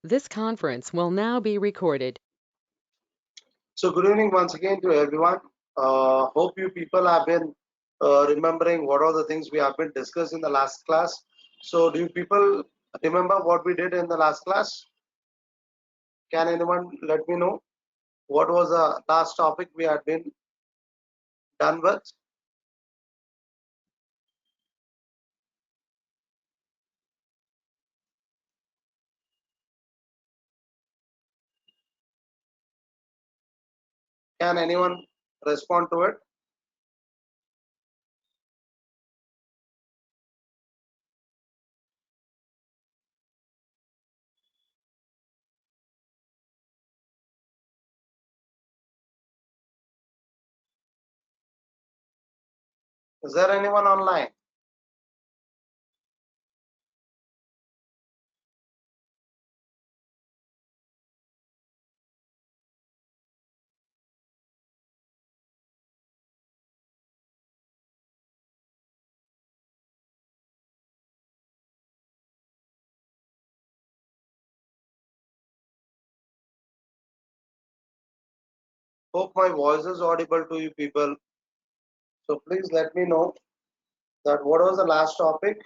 This conference will now be recorded. So good evening once again to everyone. Hope you people have been remembering what are the things we have been discussed in the last class. So do you people remember what we did in the last class? Can anyone let me know what was the last topic we had been done with? Can anyone respond to it? Is there anyone online? Hope my voice is audible to you people. So please let me know that what was the last topic.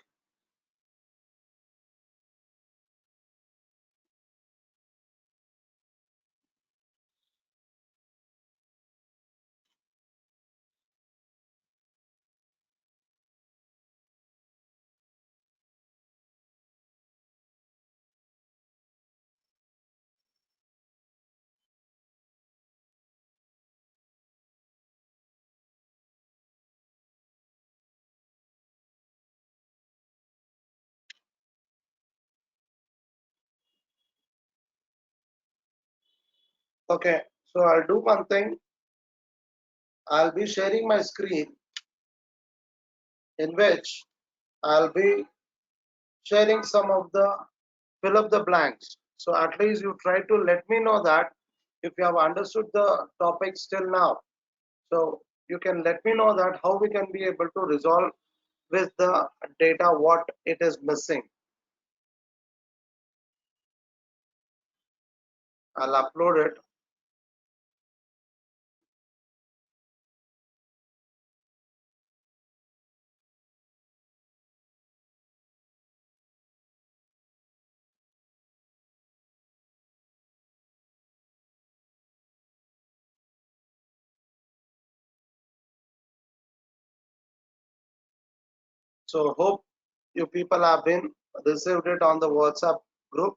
Okay, so I'll do one thing. I'll be sharing my screen in which I'll be sharing some of the fill up the blanks. So at least you try to let me know that if you have understood the topic still now. So you can let me know that how we can be able to resolve with the data what it is missing. I'll upload it. So hope you people have been received it on the WhatsApp group.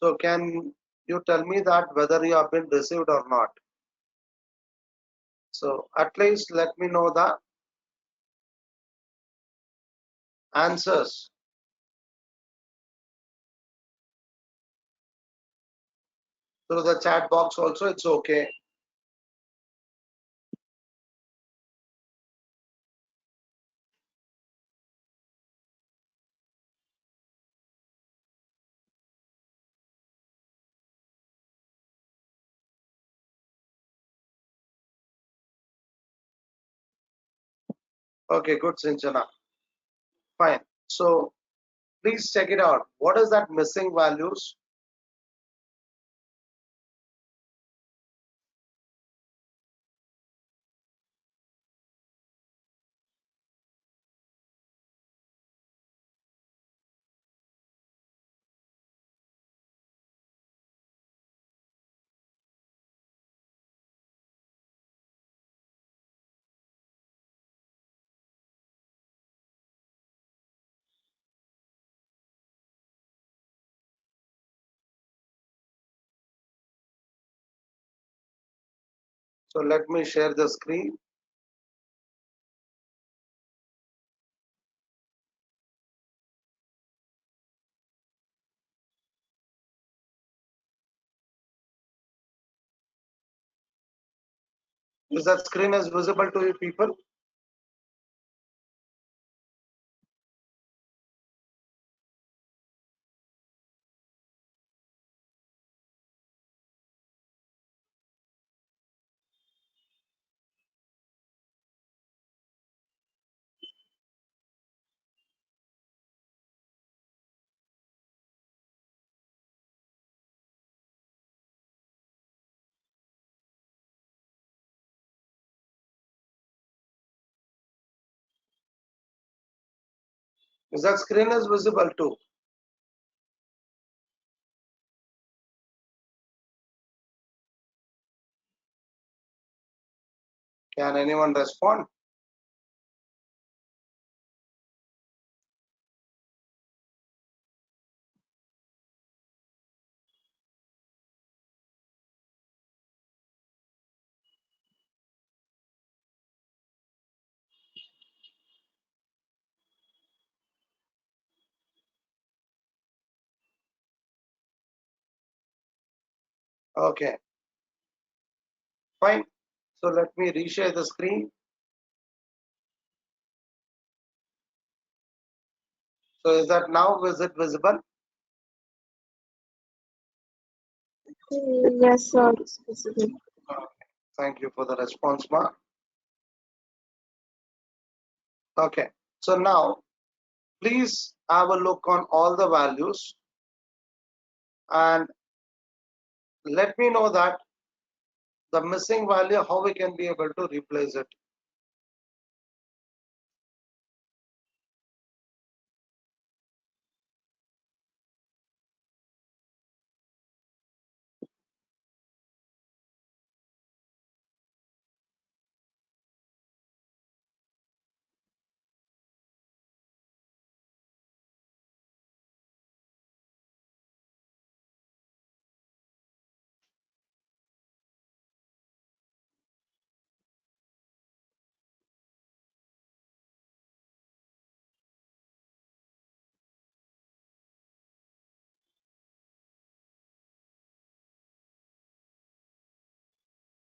So can you tell me that whether you have been received or not? So at least let me know the answers through the chat box also. It's okay. Okay, good, Sinchana. Fine. So please check it out. What is that missing values? So let me share the screen. Is that screen is visible to you people? Is that screen is visible too? Can anyone respond? Okay, fine. So let me reshare the screen. So is that now visible? Yes, sir. It's possible. Thank you for the response, Mark. Okay, so now please have a look on all the values and let me know that the missing value, how we can be able to replace it.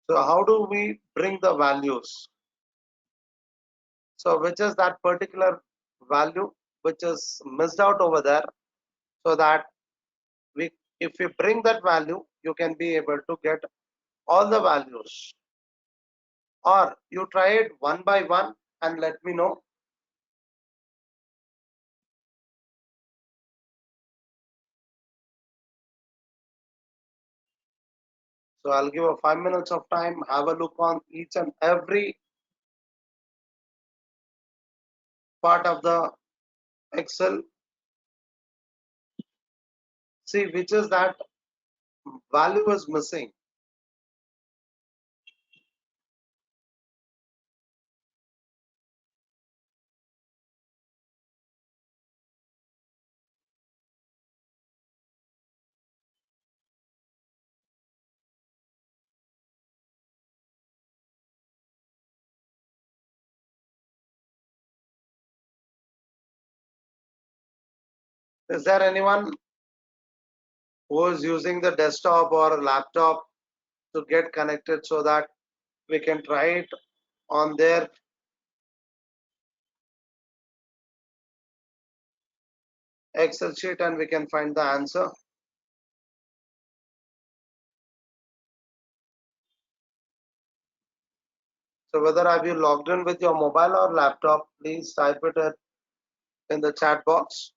So how do we bring the values? So which is that particular value which is missed out over there, so that we, if we bring that value, you can be able to get all the values, or you try it one by one and let me know. So I'll give a 5 minutes of time, have a look on each and every part of the Excel, see which is that value is missing. Is there anyone who is using the desktop or laptop to get connected so that we can try it on their Excel sheet and we can find the answer? So whether have you logged in with your mobile or laptop, please type it in the chat box.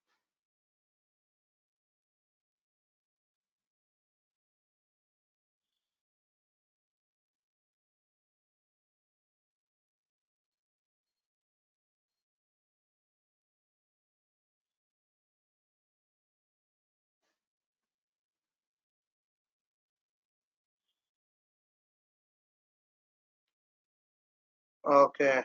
Okay,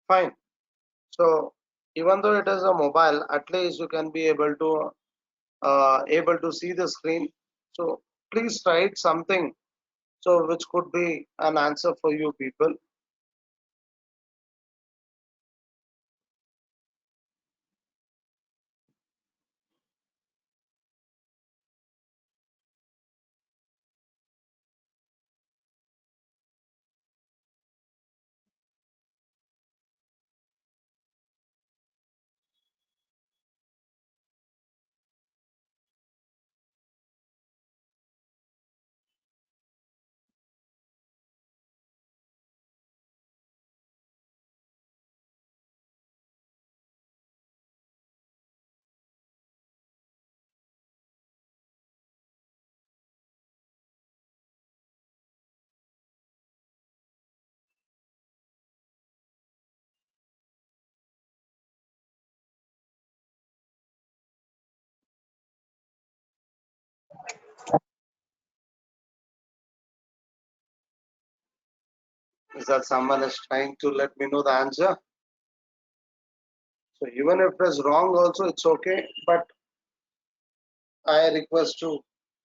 fine. So even though it is a mobile, at least you can be able to see the screen. So please write something so which could be an answer for you people. Is that someone is trying to let me know the answer? So even if it is wrong also, it's okay, but I request to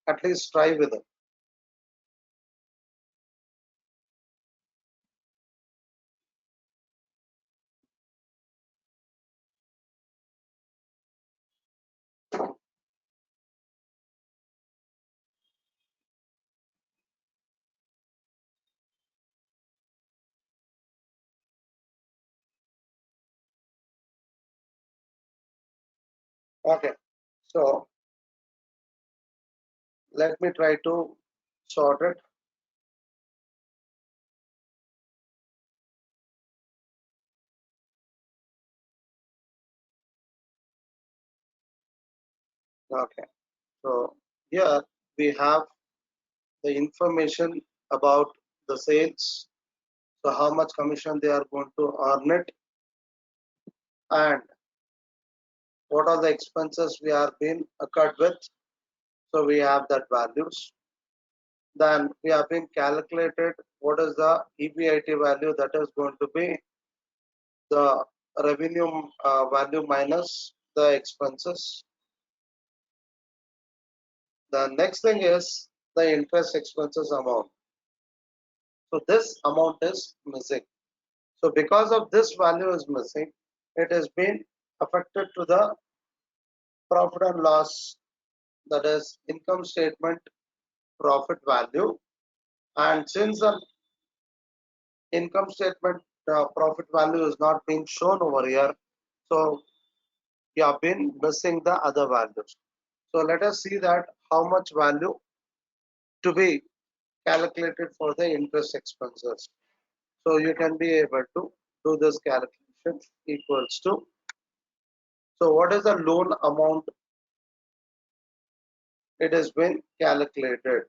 at least try with it. Okay, so let me try to sort it. Okay, so here we have the information about the sales. So how much commission they are going to earn it, and what are the expenses we are being occurred with. So we have that values. Then we have been calculated what is the EBIT value, that is going to be the revenue value minus the expenses. The next thing is the interest expenses amount. So this amount is missing. So because of this value is missing, it has been affected to the profit and loss, that is income statement profit value. And since the income statement profit value is not being shown over here, so you have been missing the other values. So let us see that how much value to be calculated for the interest expenses. So you can be able to do this calculation equals to, so what is the loan amount? It has been calculated.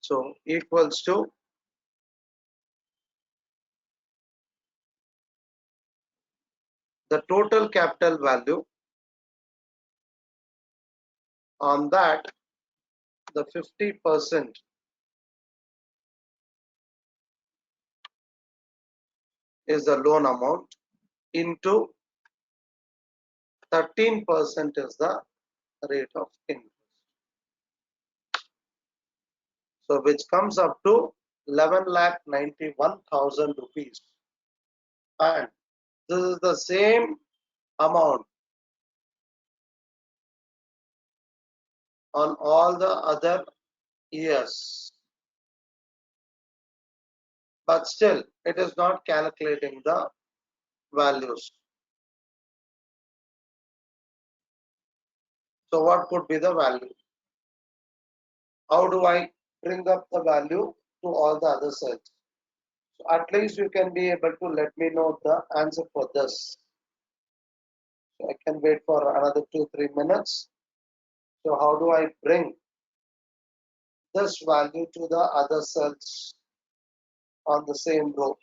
So equals to the total capital value, on that the 50% is the loan amount into 13% is the rate of interest. So which comes up to 11,91,000 rupees. And this is the same amount on all the other years. But still, it is not calculating the values. So what could be the value? How do I bring up the value to all the other cells? So at least you can be able to let me know the answer for this. So I can wait for another 2-3 minutes. So how do I bring this value to the other cells on the same row?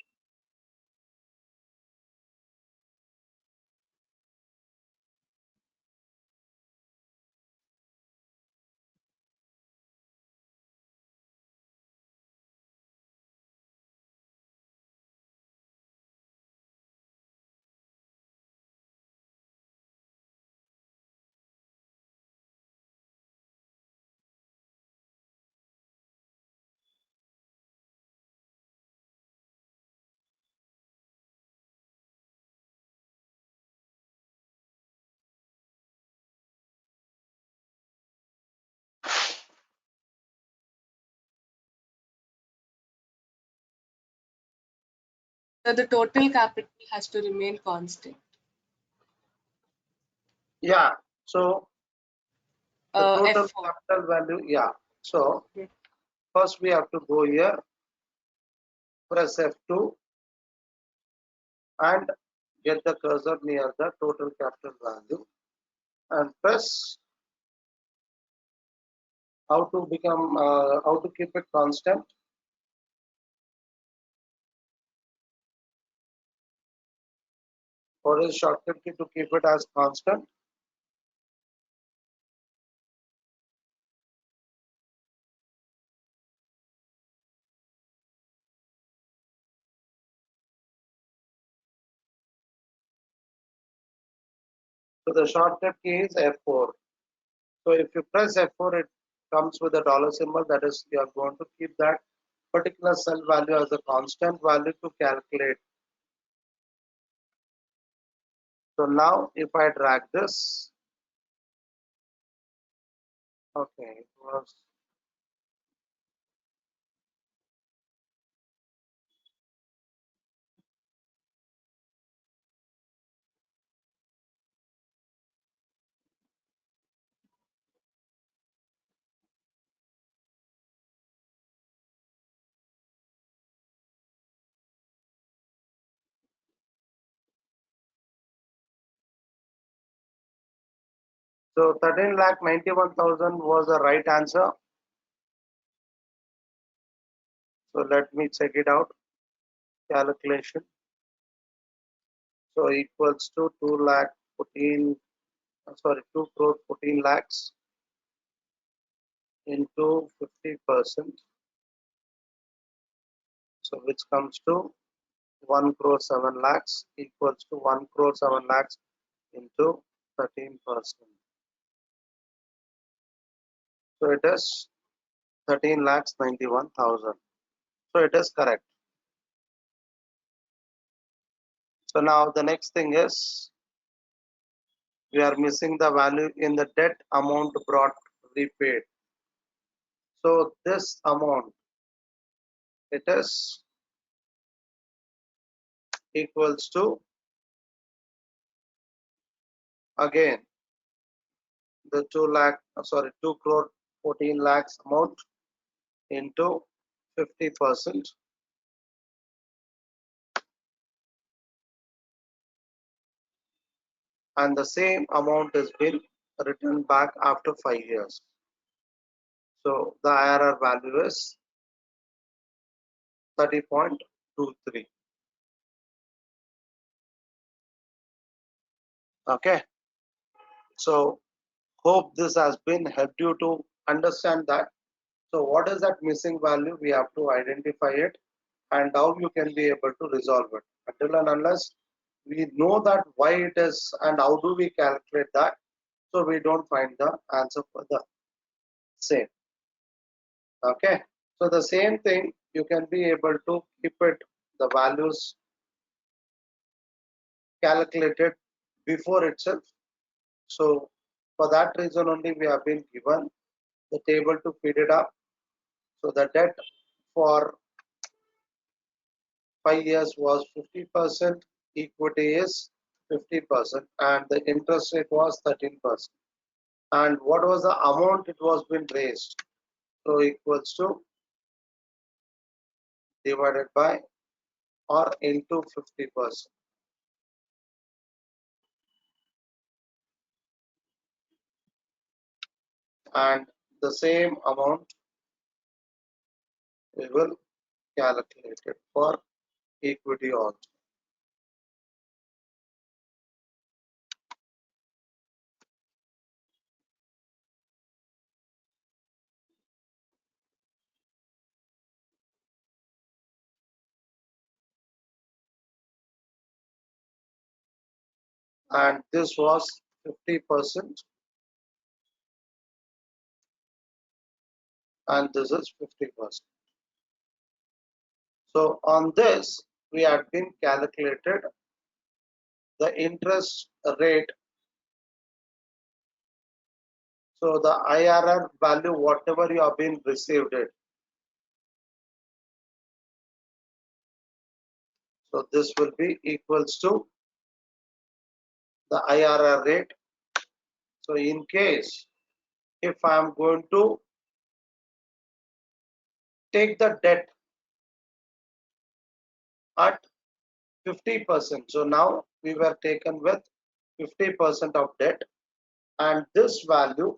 So the total capital has to remain constant. Yeah, so the total F4. capital value, yeah. So first we have to go here, press F2 and get the cursor near the total capital value and press how to keep it constant. What is shortcut key to keep it as constant? So the shortcut key is F4. So if you press F4, it comes with a dollar symbol. That is, you are going to keep that particular cell value as a constant value to calculate. So now if I drag this, okay, it was so 13,91,000 was the right answer. So let me check it out. Calculation. So equals to 2 lakh 14, sorry, 2 crore 14 lakhs into 50%. So which comes to 1 crore 7 lakhs equals to 1 crore 7 lakhs into 13%. So it is 13 lakhs 91,000. So it is correct. So now the next thing is we are missing the value in the debt amount brought repaid. So this amount, it is equals to, again, the 2 crore 14 lakhs amount into 50%, and the same amount has been returned back after 5 years. So the IRR value is 30.23. Okay, so hope this has been helped you to understand that. So what is that missing value? We have to identify it and how you can be able to resolve it. Until and unless we know that why it is and how do we calculate that, so we don't find the answer for the same. Okay, so the same thing you can be able to keep it the values calculated before itself. So for that reason only we have been given the table to feed it up. So the debt for 5 years was 50%, equity is 50%, and the interest rate was 13%. And what was the amount it was been raised? So equals to divided by or into 50%. And the same amount we will calculate it for equity also. And this was 50% and this is 50%. So on this we had been calculated the interest rate. So the IRR value whatever you have been received it. So this will be equals to the IRR rate. So in case if I am going to take the debt at 50%, so now we were taken with 50% of debt, and this value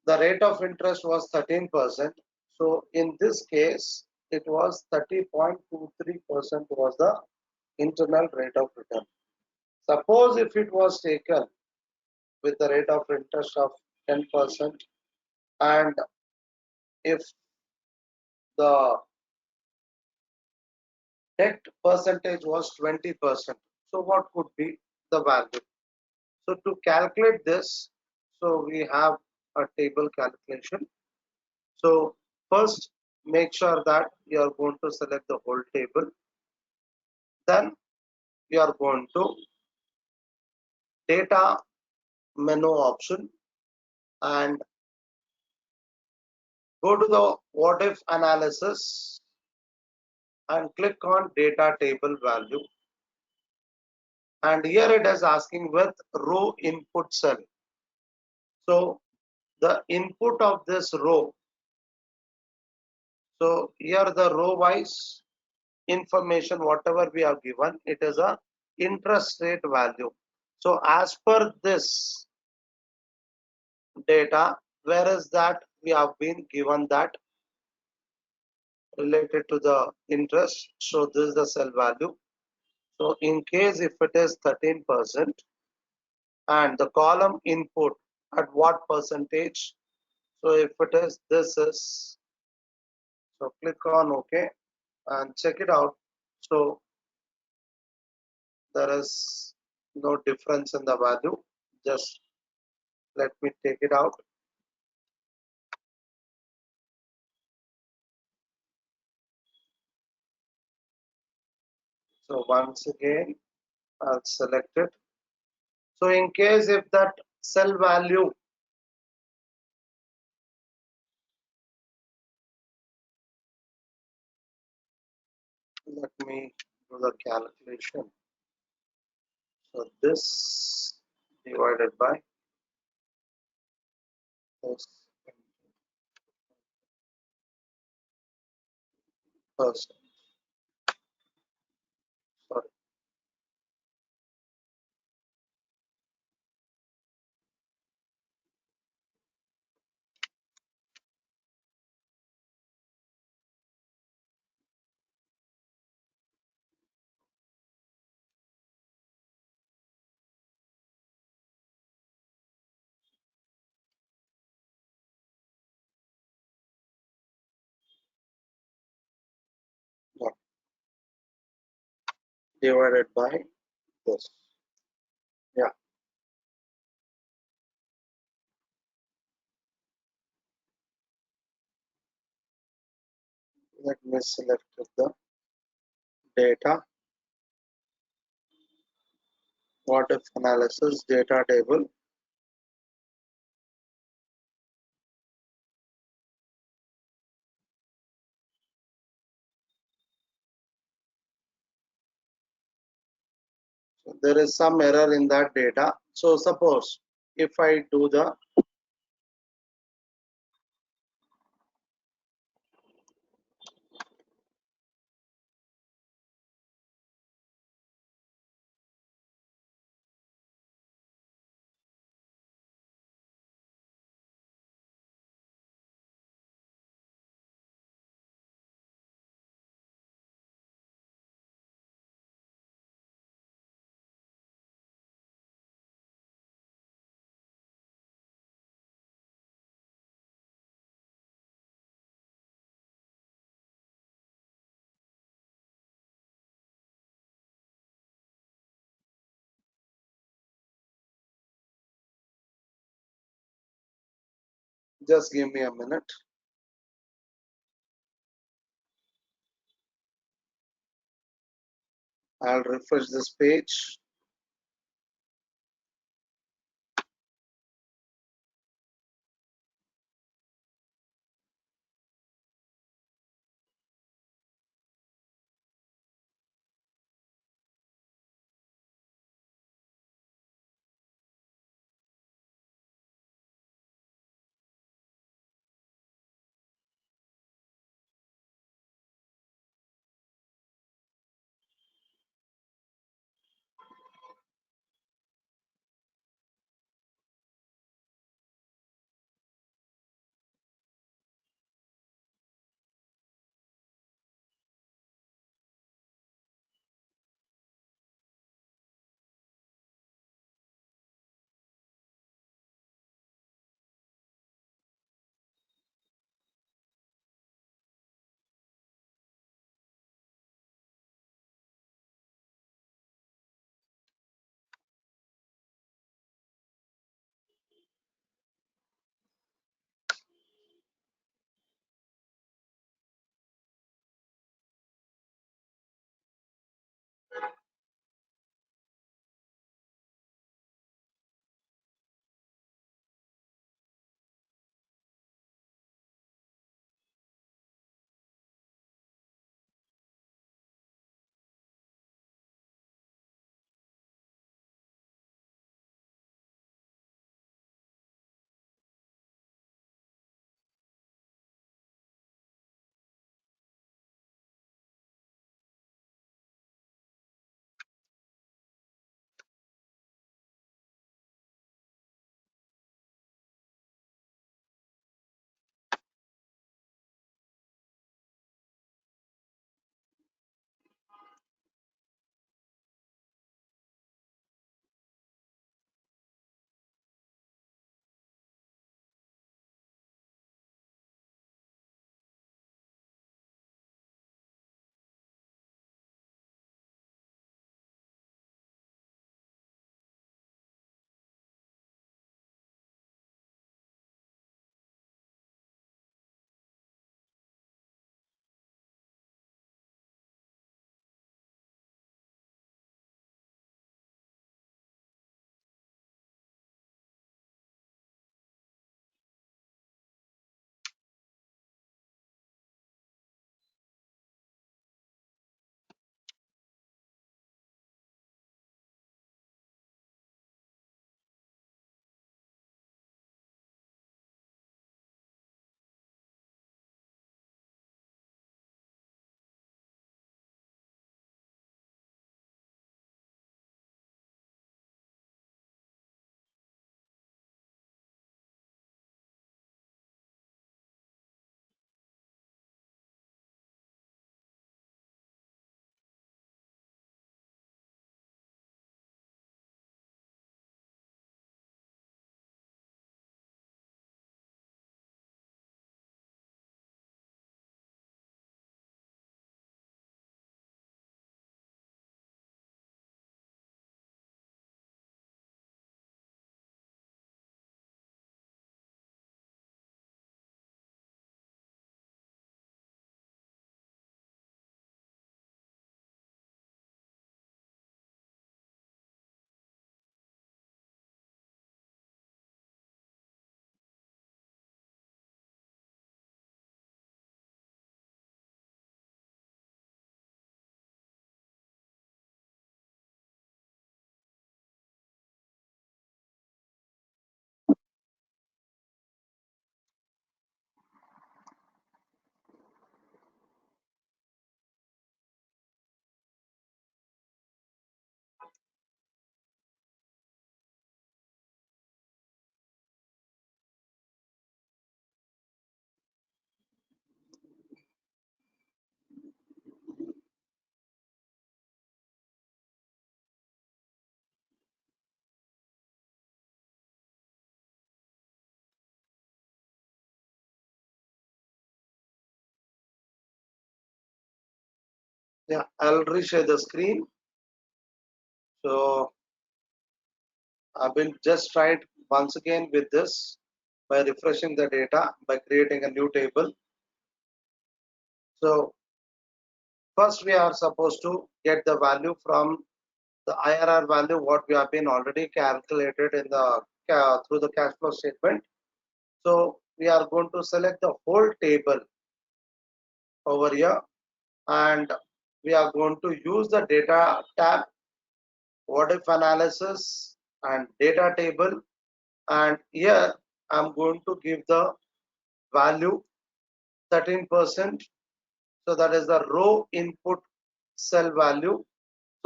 the rate of interest was 13%. So in this case it was 30.23% was the internal rate of return. Suppose if it was taken with the rate of interest of 10%, and if the NICT percentage was 20%. So what could be the value? So to calculate this, so we have a table calculation. So first make sure that you are going to select the whole table. Then you are going to data menu option and go to the what if analysis and click on data table value. And here it is asking with row input cell. So the input of this row, so here the row wise information whatever we have given, it is a interest rate value. So as per this data, where is that we have been given that related to the interest. So this is the cell value. So in case if it is 13% and the column input at what percentage, so if it is this is, so click on OK and check it out. So there is no difference in the value. Just let me take it out. So once again I'll select it. So in case if that cell value let me do the calculation. So this divided by this percent. Sorry. Not divided by this. Yeah. Let me select the data. What if analysis data table. So there is some error in that data. So suppose if I do the just give me a minute. I'll refresh this page. Yeah, I'll reshare the screen. So I will just try it once again with this by refreshing the data by creating a new table. So first we are supposed to get the value from the IRR value what we have been already calculated in the through the cash flow statement. So we are going to select the whole table over here, and we are going to use the data tab, what if analysis and data table, and here I'm going to give the value 13%. So that is the row input cell value.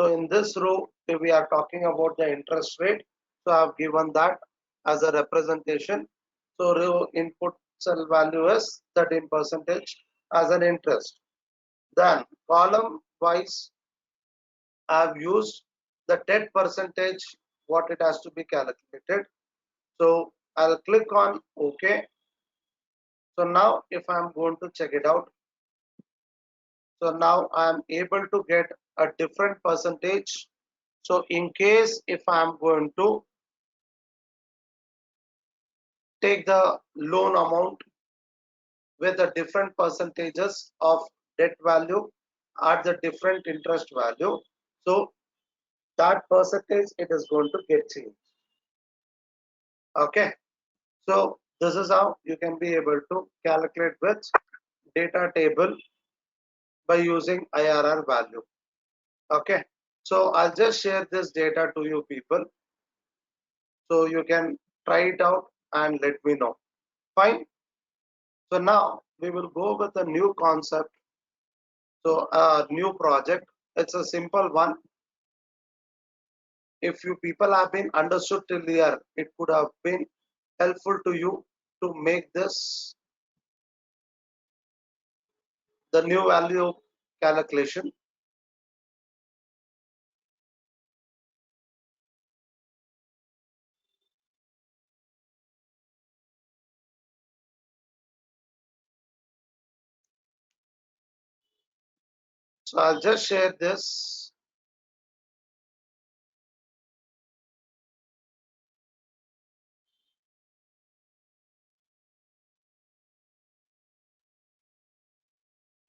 So in this row we are talking about the interest rate, so I have given that as a representation. So row input cell value is 13% as an interest. Then column wise I have used the debt percentage what it has to be calculated. So I'll click on OK. So now if I'm going to check it out, so now I'm able to get a different percentage. So in case if I'm going to take the loan amount with the different percentages of debt value at the different interest value, so that percentage it is going to get changed. Okay, so this is how you can be able to calculate with data table by using IRR value. Okay, so I'll just share this data to you people so you can try it out and let me know. Fine. So now we will go with a new concept. So a new project. It's a simple one. If you people have been understood till here, it could have been helpful to you to make this the new value calculation. So I'll just share this.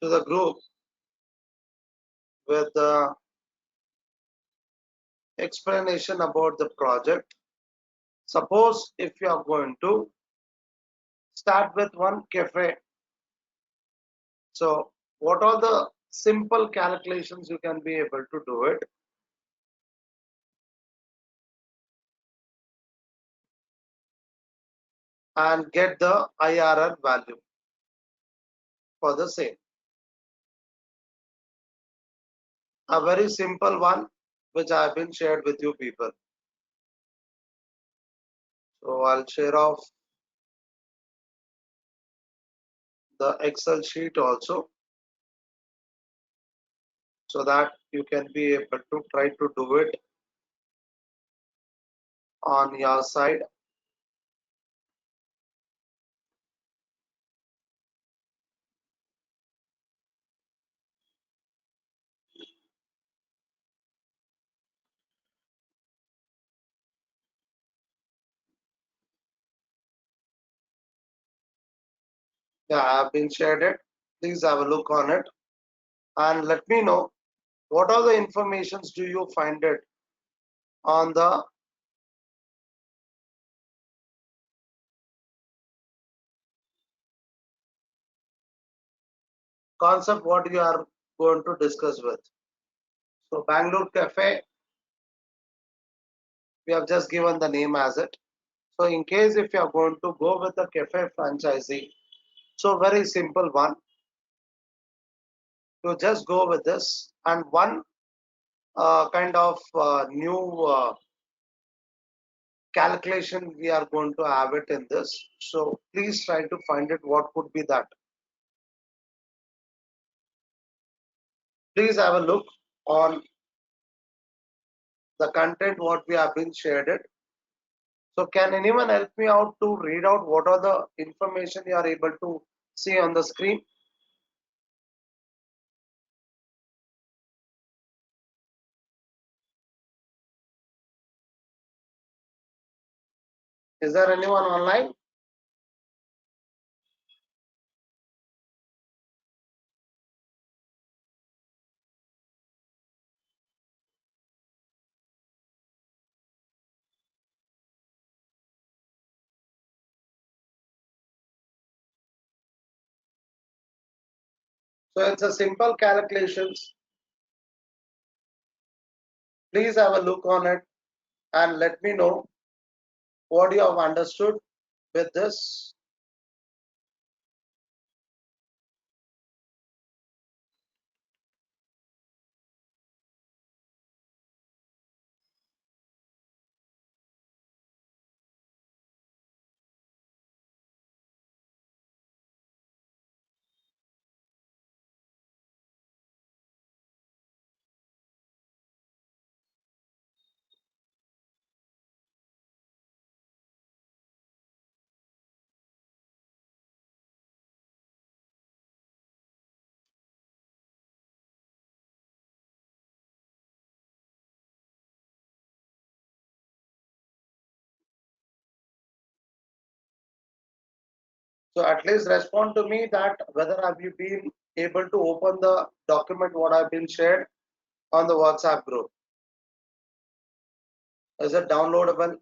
To the group with the explanation about the project. Suppose if you are going to start with one cafe. So what are the simple calculations you can be able to do it? And get the IRR value for the same. A very simple one which I have been shared with you people. So I'll share off the Excel sheet also so that you can be able to try to do it on your side. Yeah, I have been shared it. Please have a look on it and let me know what are the informations do you find it on the concept what you are going to discuss with. So Bangalore Cafe, we have just given the name as it. So in case if you are going to go with the cafe franchisee, so very simple one, you just go with this and one kind of new calculation we are going to have it in this. So please try to find it what could be that. Please have a look on the content what we have been shared it. So can anyone help me out to read out what are the information you are able to see on the screen? Is there anyone online? So it's a simple calculations. Please have a look on it and let me know what you have understood with this. So at least respond to me that whether have you been able to open the document what I've been shared on the WhatsApp group. Is it downloadable?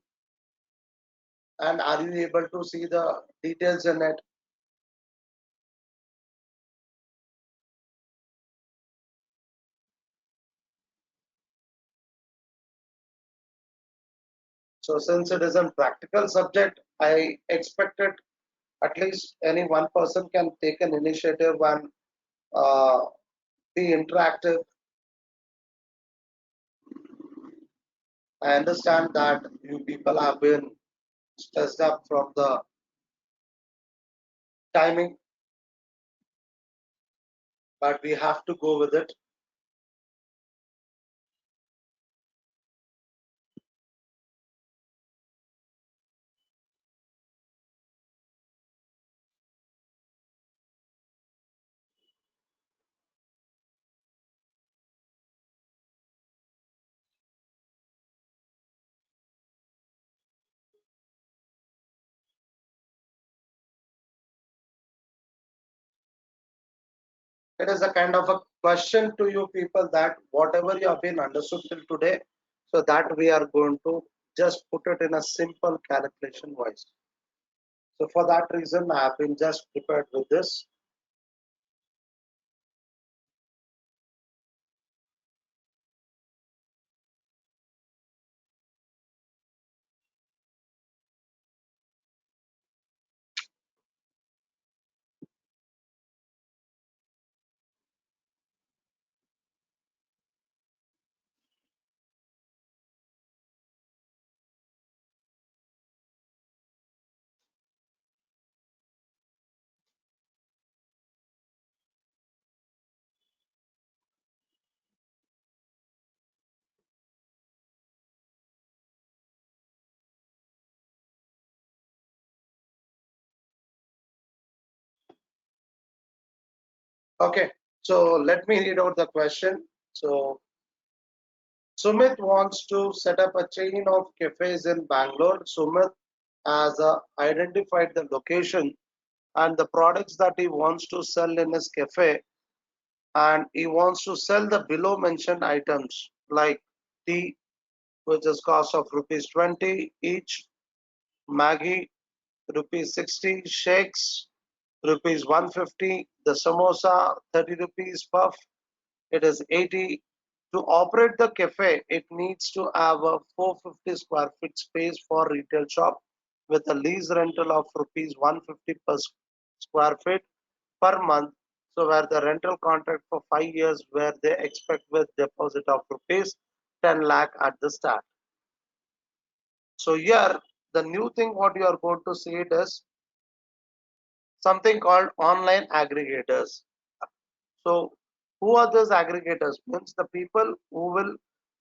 And are you able to see the details in it? So since it is a practical subject, I expected at least any one person can take an initiative and uh, be interactive. I understand that you people have been stressed up from the timing, but we have to go with it. It is a kind of a question to you people that whatever you have been understood till today, so that we are going to just put it in a simple calculation wise. So for that reason, I have been just prepared with this. Okay, so let me read out the question. So Sumit wants to set up a chain of cafes in Bangalore. Sumit has identified the location and the products that he wants to sell in his cafe, and he wants to sell the below mentioned items like tea, which is cost of rupees 20 each, Maggi rupees 60, shakes rupees 150, the samosa 30 rupees puff, it is 80. To operate the cafe, it needs to have a 450 square feet space for retail shop with a lease rental of rupees 150 per square feet per month. So where the rental contract for 5 years where they expect with deposit of rupees 10 lakh at the start. So here the new thing what you are going to see it is something called online aggregators. So who are those aggregators? Means the people who will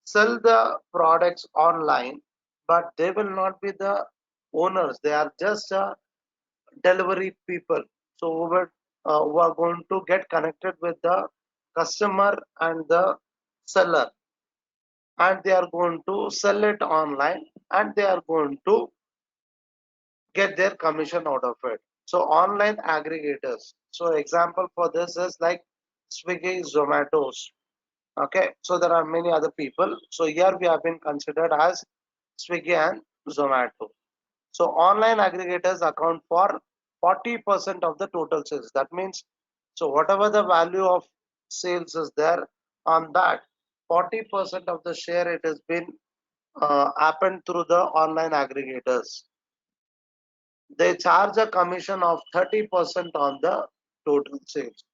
sell the products online, but they will not be the owners. They are just delivery people. So who are going to get connected with the customer and the seller, and they are going to sell it online, and they are going to get their commission out of it. So online aggregators. So example for this is like Swiggy, Zomato's. Okay, so there are many other people. So here we have been considered as Swiggy and Zomato. So online aggregators account for 40% of the total sales. That means, so whatever the value of sales is there, on that 40% of the share it has been happened through the online aggregators. They charge a commission of 30% on the total sales.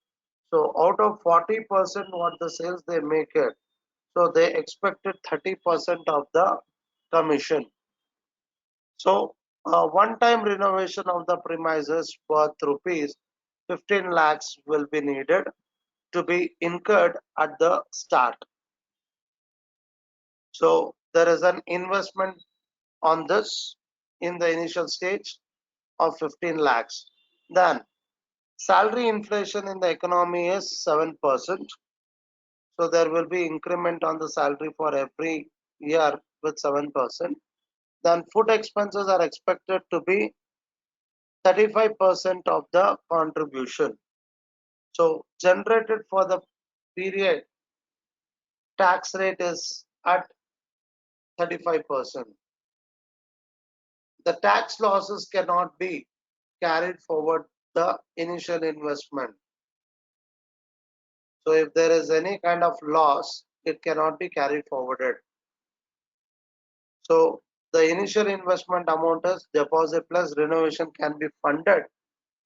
So out of 40% what the sales they make it, so they expected 30% of the commission. So one-time renovation of the premises worth rupees 15 lakhs will be needed to be incurred at the start. So there is an investment on this in the initial stage of 15 lakhs. Then salary inflation in the economy is 7%. So there will be increment on the salary for every year with 7%. Then food expenses are expected to be 35% of the contribution. So generated for the period, tax rate is at 35%. The tax losses cannot be carried forward the initial investment. So if there is any kind of loss, it cannot be carried forwarded. So the initial investment amount is deposit plus renovation can be funded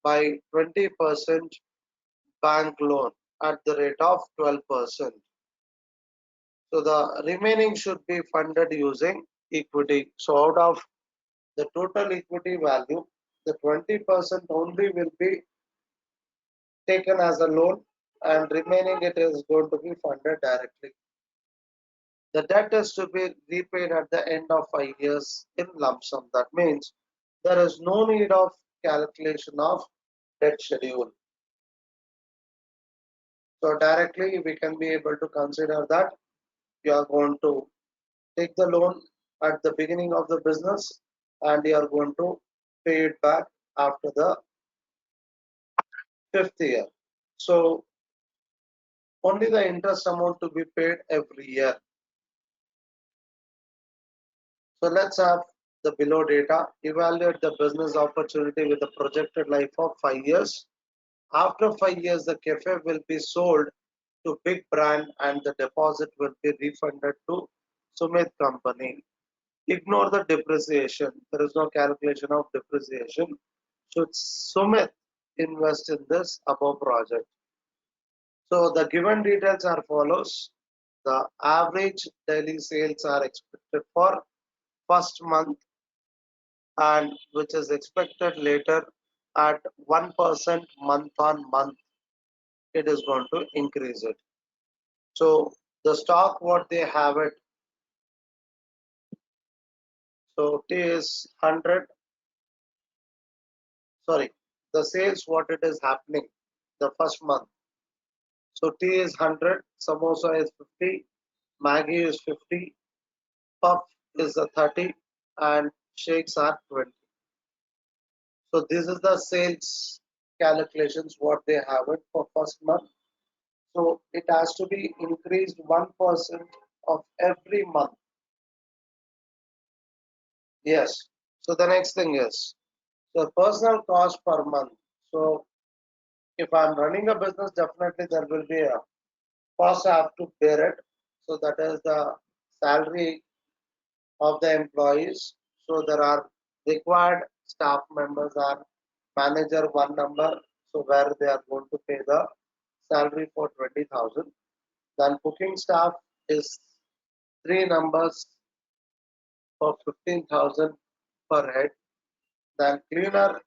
by 20% bank loan at the rate of 12%. So the remaining should be funded using equity. So out of the total equity value, the 20% only will be taken as a loan and remaining it is going to be funded directly. The debt is to be repaid at the end of 5 years in lump sum. That means there is no need of calculation of debt schedule. So directly we can be able to consider that you are going to take the loan at the beginning of the business and you are going to pay it back after the fifth year. So only the interest amount to be paid every year. So let's have the below data. Evaluate the business opportunity with a projected life of 5 years. After 5 years, the cafe will be sold to big brand and the deposit will be refunded to Sumit company. Ignore the depreciation. There is no calculation of depreciation. Should Sumit invest in this above project? So the given details are follows. The average daily sales are expected for first month and which is expected later at 1% month on month. It is going to increase it. So the stock what they have it. So T is 100. Sorry, the sales what it is happening the first month. So tea is 100, samosa is 50, Maggi is 50, puff is a 30, and shakes are 20. So this is the sales calculations what they have it for first month. So it has to be increased 1% of every month. Yes. So the next thing is the personal cost per month. So if I'm running a business, definitely there will be a cost I have to bear it. So that is the salary of the employees. So there are required staff members are manager one number. So where they are going to pay the salary for 20,000. Then cooking staff is three numbers for 15,000 per head. Then cleaner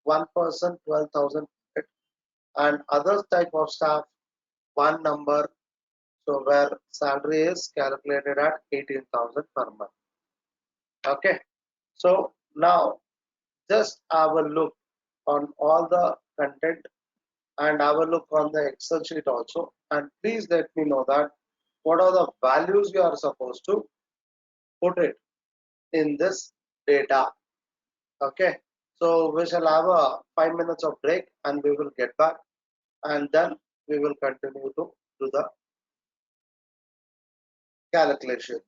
one person 12,000 head. And other type of staff one number. So where salary is calculated at 18,000 per month. Okay. So now just have a look on all the content and have a look on the Excel sheet also. And please let me know that what are the values you are supposed to put it in this data. Okay, so we shall have a 5 minutes of break and we will get back, and then we will continue to do the calculations.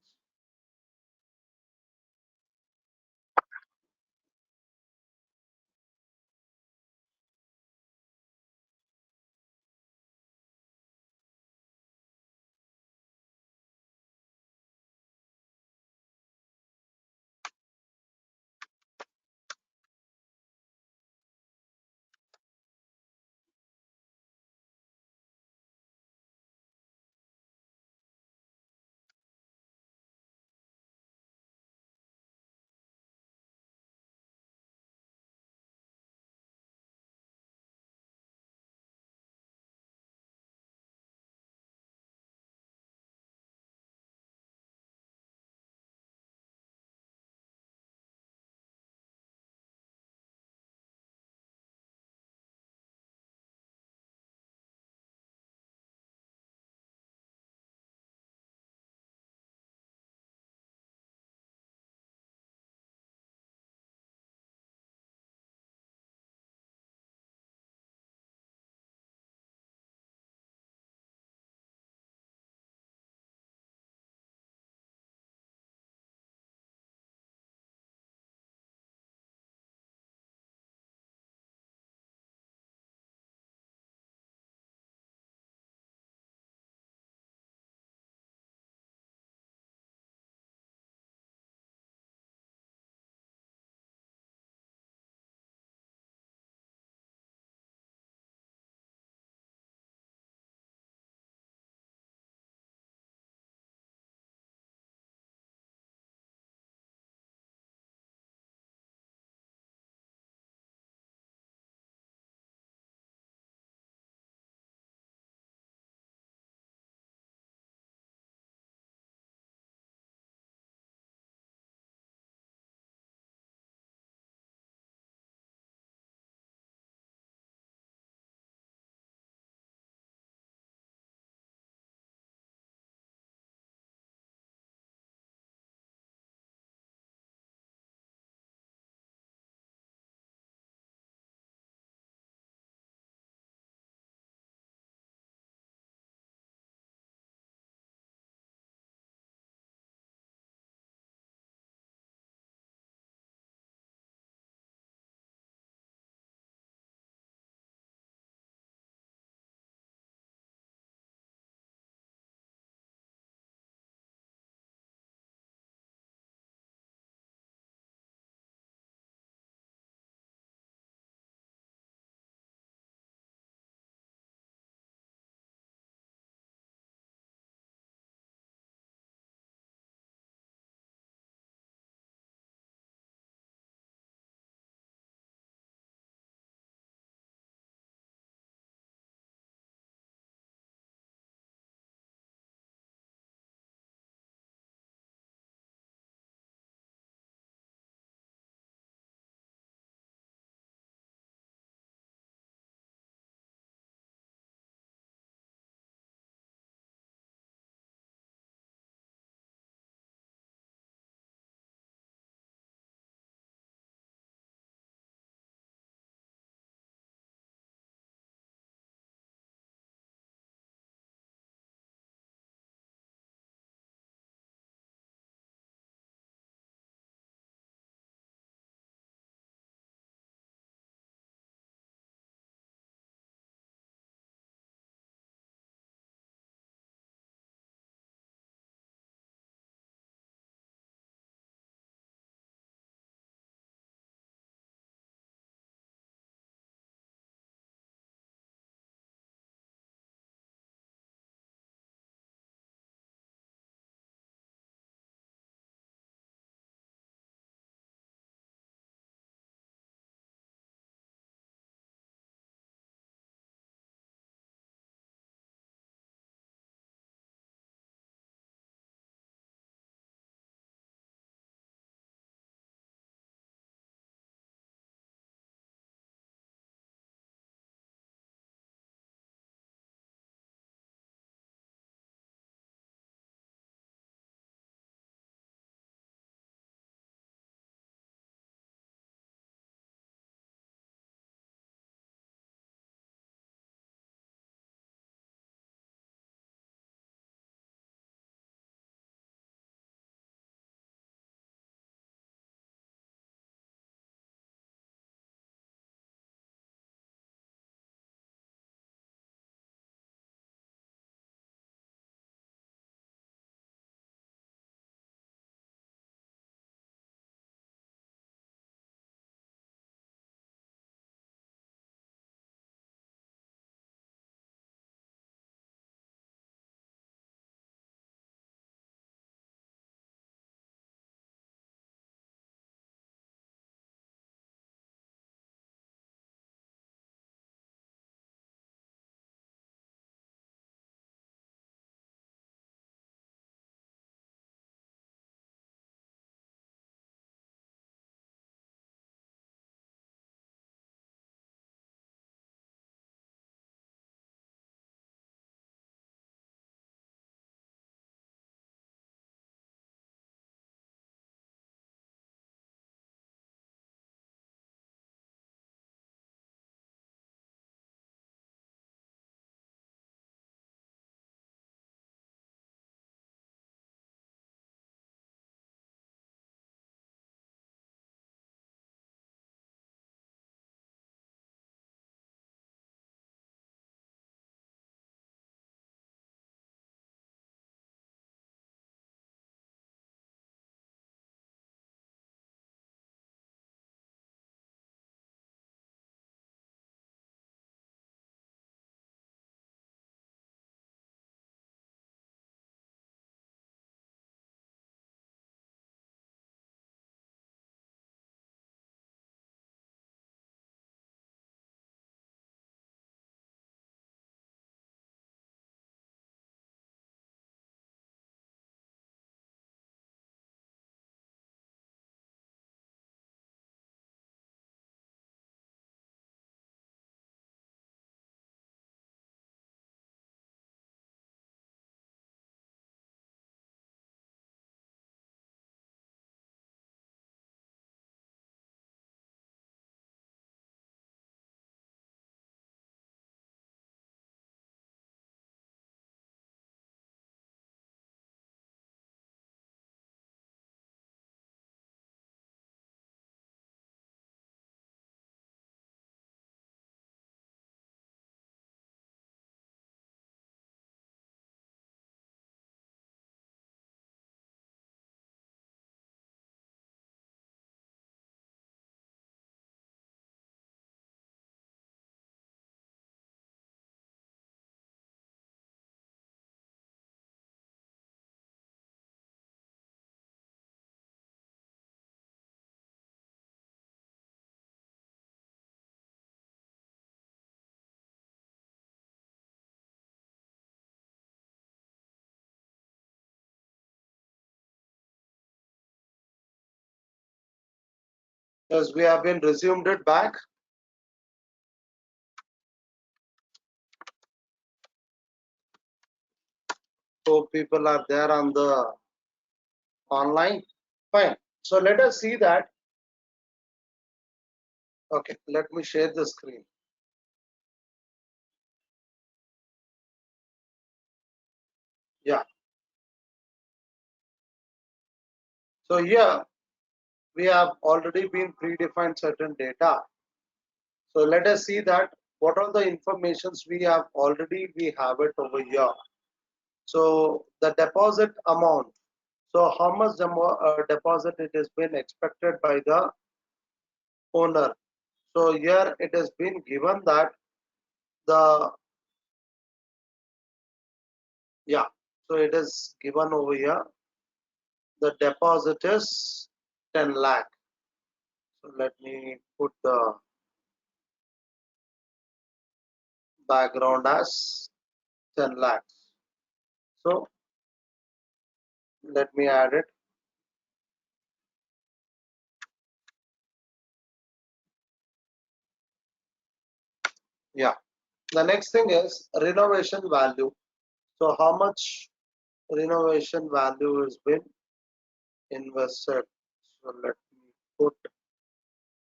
Yes, we have been resumed it back. So people are there on the online. Fine. So let us see that. Okay, let me share the screen. Yeah. So here we have already been predefined certain data. So let us see that what are the informations we have already, we have it over here. So the deposit amount. So how much deposit it has been expected by the owner. So here it has been given that the, yeah, so it is given over here. The deposit is 10 lakh. So let me put the background as 10 lakhs. So let me add it. Yeah. The next thing is renovation value. So how much renovation value has been invested? So let me put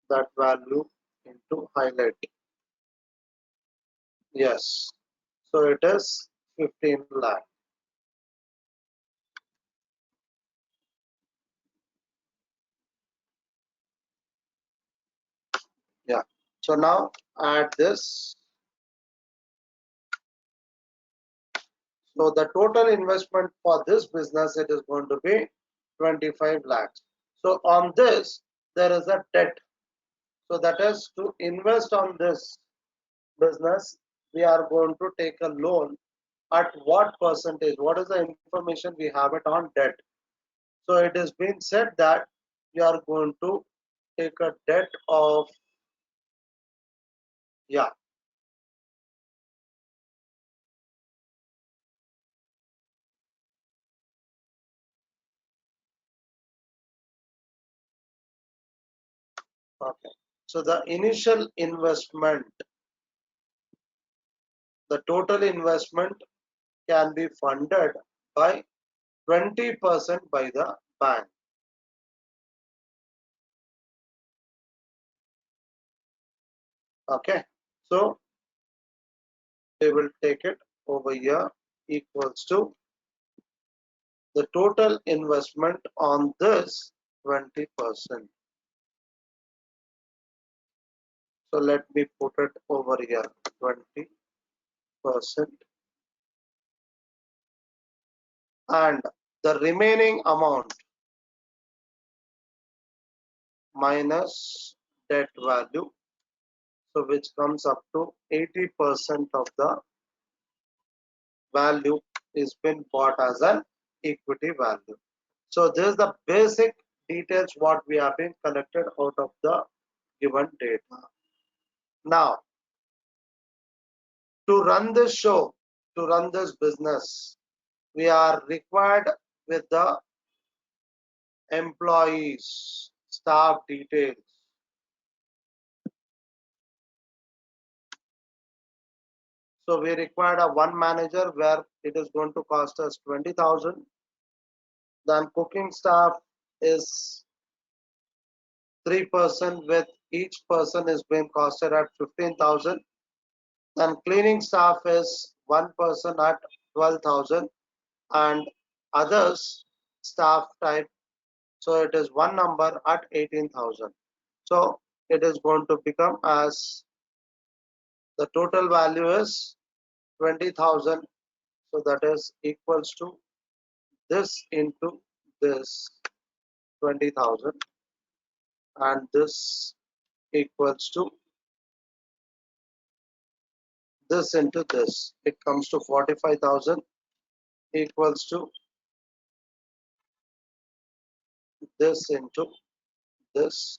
that value into highlight. Yes. So it is 15 lakh. Yeah. So now add this. So the total investment for this business, it is going to be 25 lakhs. So on this, there is a debt. So that is to invest on this business, we are going to take a loan at what percentage? What is the information we have it on debt? So it has been said that you are going to take a debt of, yeah, okay. So the initial investment, the total investment can be funded by 20% by the bank. Okay. So we will take it over here equals to the total investment on this 20%. So let me put it over here 20%, and the remaining amount minus debt value, so which comes up to 80% of the value is been bought as an equity value. So this is the basic details what we have been collected out of the given data. Now to run this show, to run this business, we are required with the employees, staff details. So we required a one manager where it is going to cost us 20,000. Then cooking staff is 3% with each person is being costed at 15,000. Then cleaning staff is one person at 12,000, and others staff type, so it is one number at 18,000. So it is going to become as the total value is 20,000. So that is equals to this into this 20,000, and this equals to this into this. It comes to 45,000 equals to this into this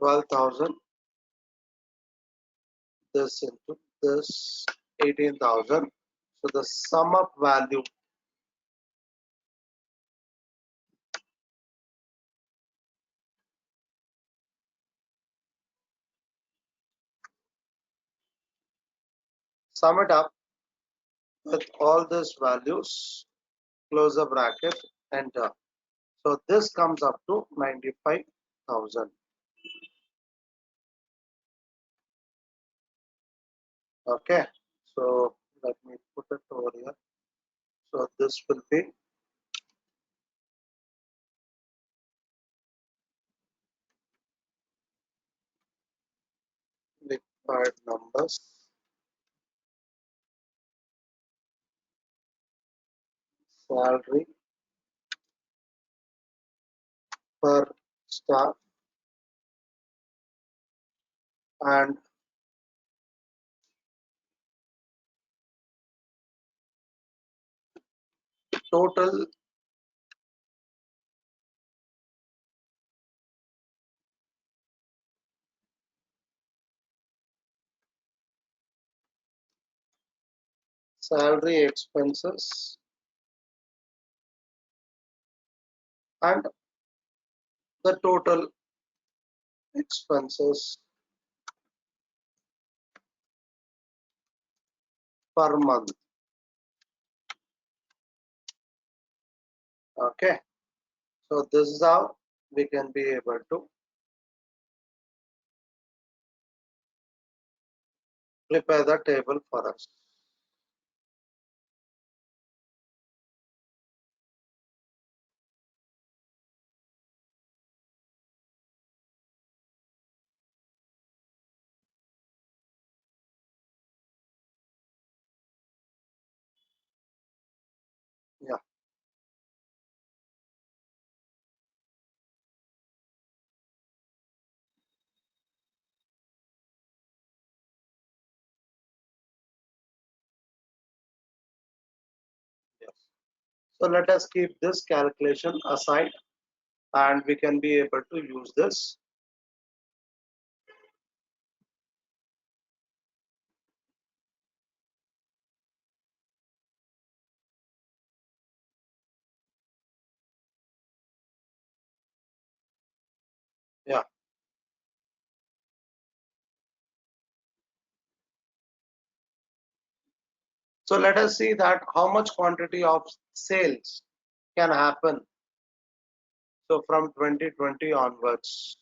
12,000, this into this 18,000. So the sum up value sum it up with all these values, close the bracket, enter. So this comes up to 95,000. Okay, so let me put it over here. So this will be required numbers, salary per staff, and total salary expenses and the total expenses per month. Okay, so this is how we can be able to prepare the table for us. Yeah, yes. So let us keep this calculation aside and we can be able to use this. Yeah. So let us see that how much quantity of sales can happen. So from 2020 onwards.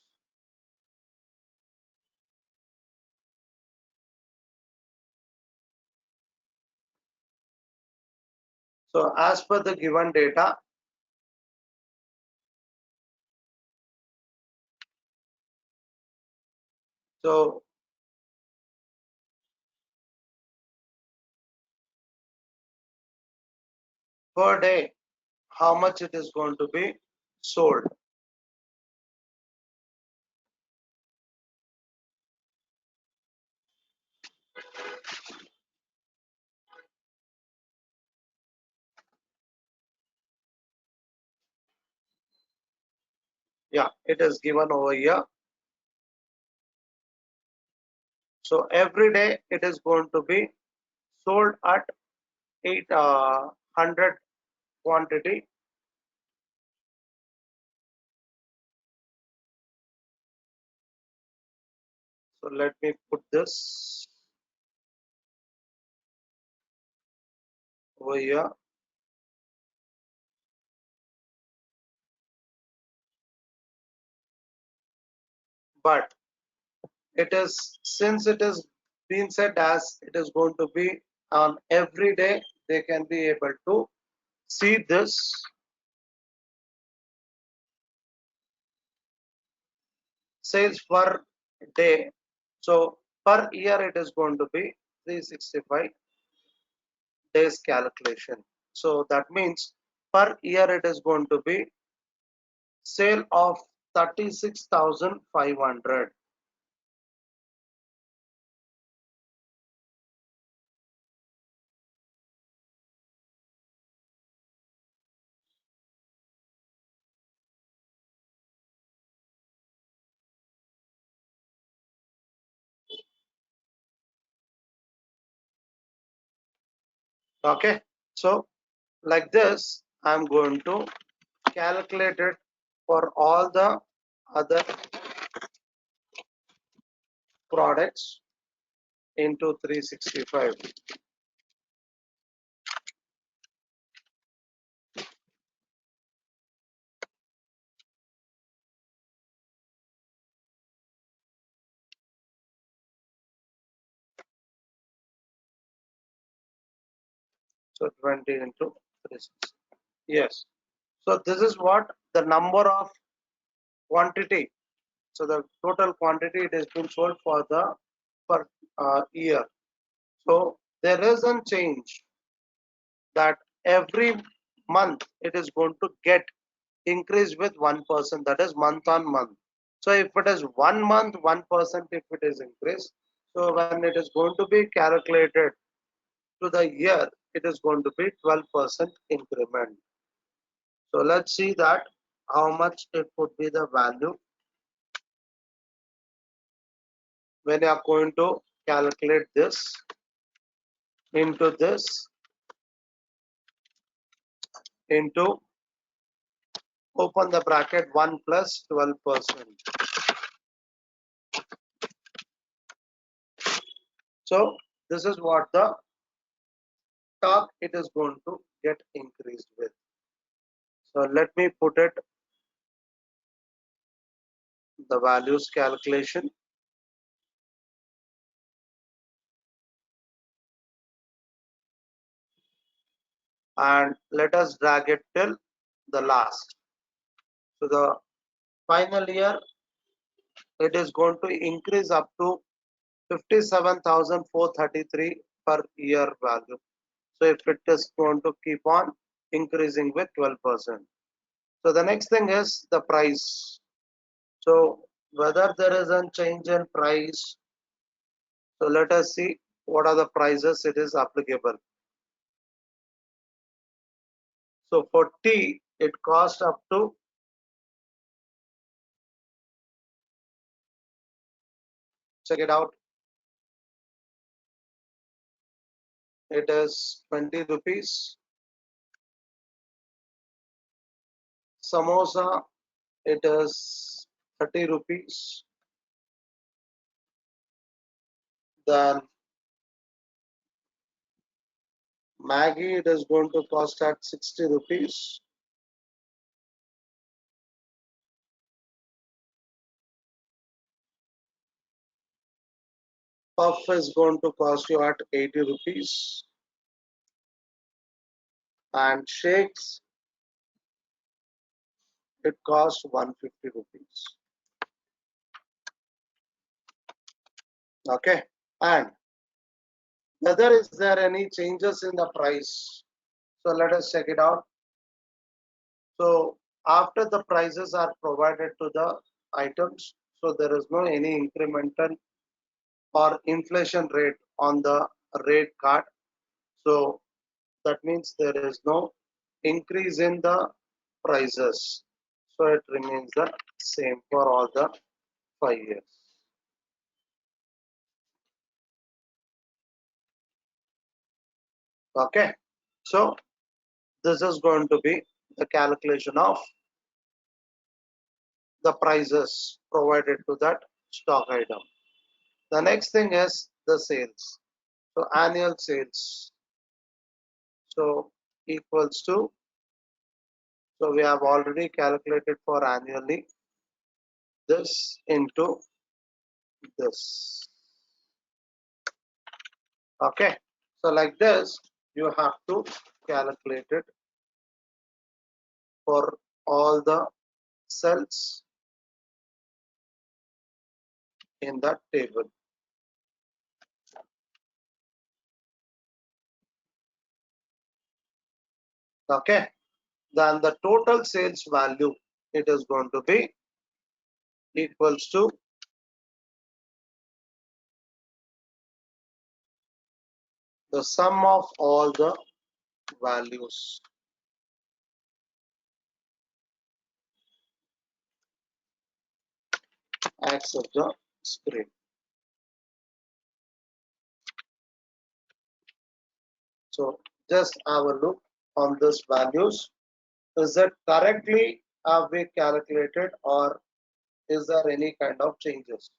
So as per the given data, so per day, how much it is going to be sold. Yeah, it is given over here. So every day it is going to be sold at 800 quantity. So let me put this over here. But it is, since it is been said as it is going to be on every day, they can be able to see this. Sales per day. So per year it is going to be 365 days calculation. So that means per year it is going to be sale of 36,500. Okay, so like this I'm going to calculate it for all the other products into 365. So 20 into 360. Yes. So this is what the number of quantity. So the total quantity it has been sold for the per year. So there is a change that every month it is going to get increased with 1%. That is month on month. So if it is 1 month, 1% if it is increased. So when it is going to be calculated to the year, it is going to be 12% increment. So let's see that how much it would be the value when you are going to calculate this into this into open the bracket 1 plus 12%. So this is what the stock it is going to get increased with. So let me put it the values calculation and let us drag it till the last. So the final year it is going to increase up to 57,433 per year value. So if it is going to keep on increasing with 12%. So the next thing is the price. So whether there is a change in price. So let us see what are the prices it is applicable. So for tea, it cost up to check it out. It is 20 rupees. Samosa, it is 30 rupees. Then Maggie, it is going to cost at 60 rupees. Puff is going to cost you at 80 rupees. And shakes, it costs 150 rupees. Okay. And whether is there any changes in the price? So let us check it out. So after the prices are provided to the items, so there is no any incremental or inflation rate on the rate card. So that means there is no increase in the prices. So it remains the same for all the 5 years. Okay. So this is going to be the calculation of the prices provided to that stock item. The next thing is the sales. So annual sales. So equals to, so we have already calculated for annually this into this. Okay. So like this, you have to calculate it for all the cells in that table. Okay. Then the total sales value, it is going to be equals to the sum of all the values. Accept the screen. So just have a look on this values. Is it correctly have we calculated or is there any kind of changes?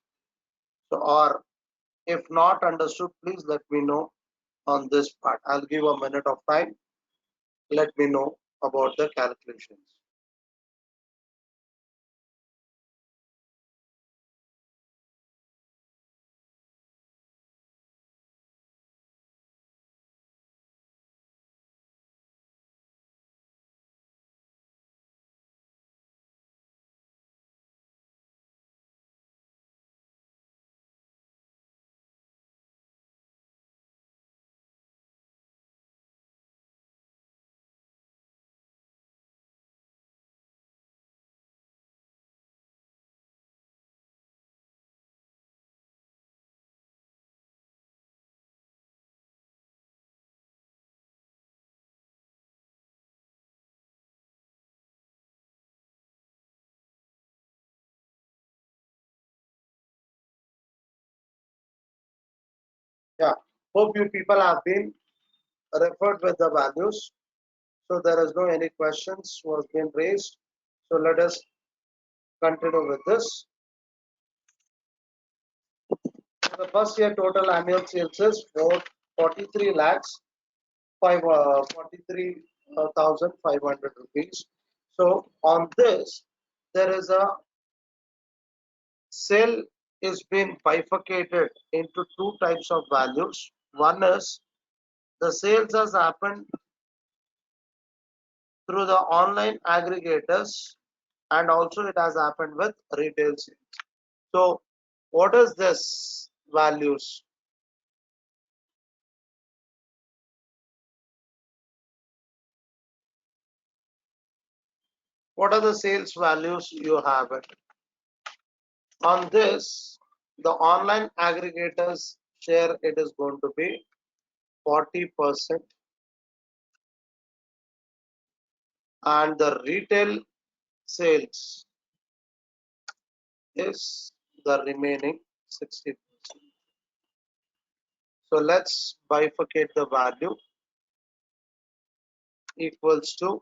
So or If not understood, please let me know on this part. I'll give a minute of time. Let me know about the calculations. Yeah, hope you people have been referred with the values. So there is no any questions was been raised. So let us continue with this. So the first year total annual sales is 43 lakhs 43,500 rupees. So on this, there is a sale is been bifurcated into two types of values. One is the sales has happened through the online aggregators, and also it has happened with retail sales. So what is this values? What are the sales values you have it? On this, the online aggregators share, it is going to be 40%, and the retail sales is the remaining 60%. So let's bifurcate the value equals to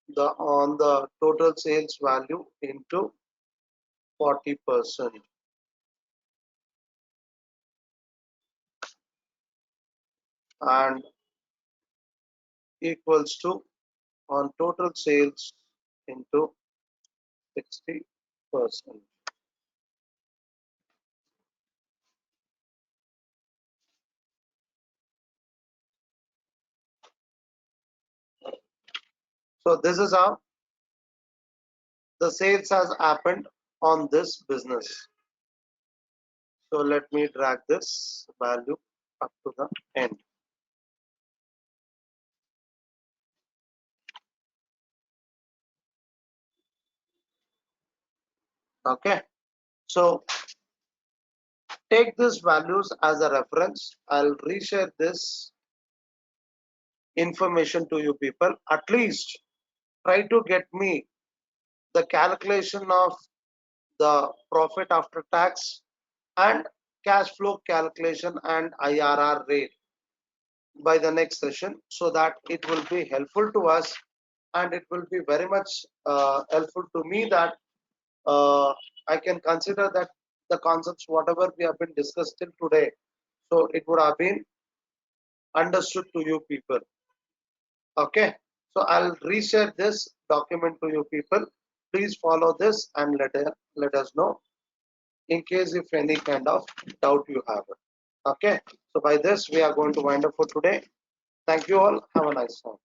the on the total sales value into 40%, and equals to on total sales into 60%. So this is how the sales has happened on this business. So let me drag this value up to the end. Okay. So take these values as a reference. I'll reshare this information to you people. At least try to get me the calculation of the profit after tax and cash flow calculation and IRR rate by the next session, so that it will be helpful to us, and it will be very much helpful to me, that I can consider that the concepts whatever we have been discussed till today, so it would have been understood to you people. Okay, so I'll reshare this document to you people. Please follow this and let us know in case if any kind of doubt you have it. Okay, so by this we are going to wind up for today. Thank you all. Have a nice time.